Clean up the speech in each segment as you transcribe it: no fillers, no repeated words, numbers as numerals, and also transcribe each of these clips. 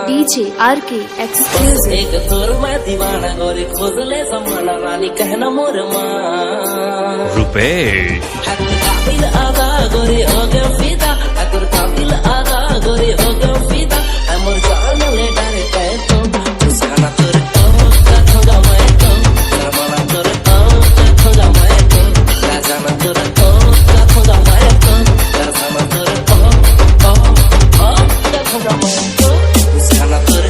DJ RK exclusive। एक तोर मैं दीवाना गोरी खोजले समाना रानी कहना मोर माँ रुपेश काबिल आगा गोरी हो गया फिदा अगर काबिल आगा गोरी हो गया फिदा अमर जान ले डाले कहे तो उसका तोर कथोगा मैं तो शर्माना तोर कथोगा मैं तो राजाना तोर कथोगा मैं तो राजाना तोर कथोगा मैं तो उसका तोर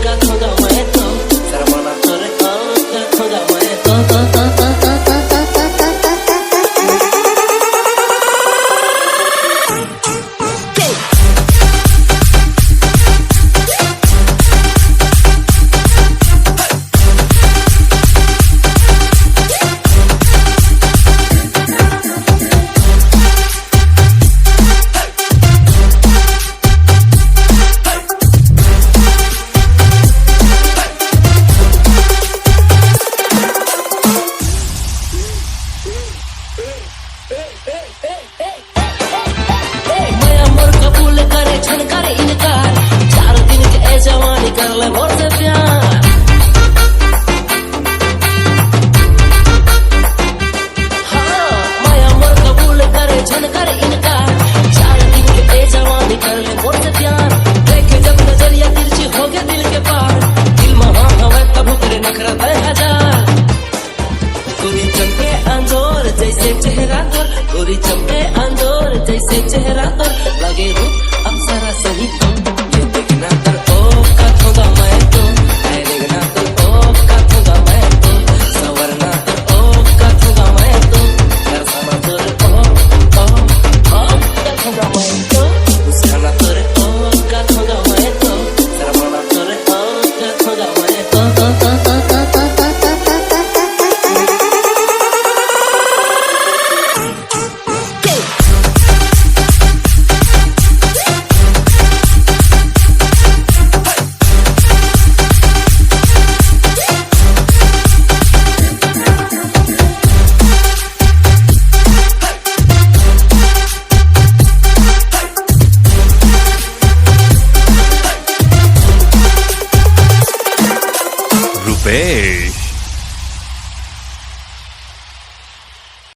कथोगा मैं तो शर्माना तोर कथोगा मैं तो गोरी चमके अंजोर जैसे चेहरा तो लगे रूप अप्सरा सही तो ये देखना तर ओ कथोगा मैं तो ऐ देखना तर ओ कथोगा मैं तो सवरना तर ओ कथोगा मैं तो दर्शना तर ओ कथोगा मैं तो उसका तर ओ कथोगा मैं तो शर्माना तर ओ कथोगा मैं तो रुपेश।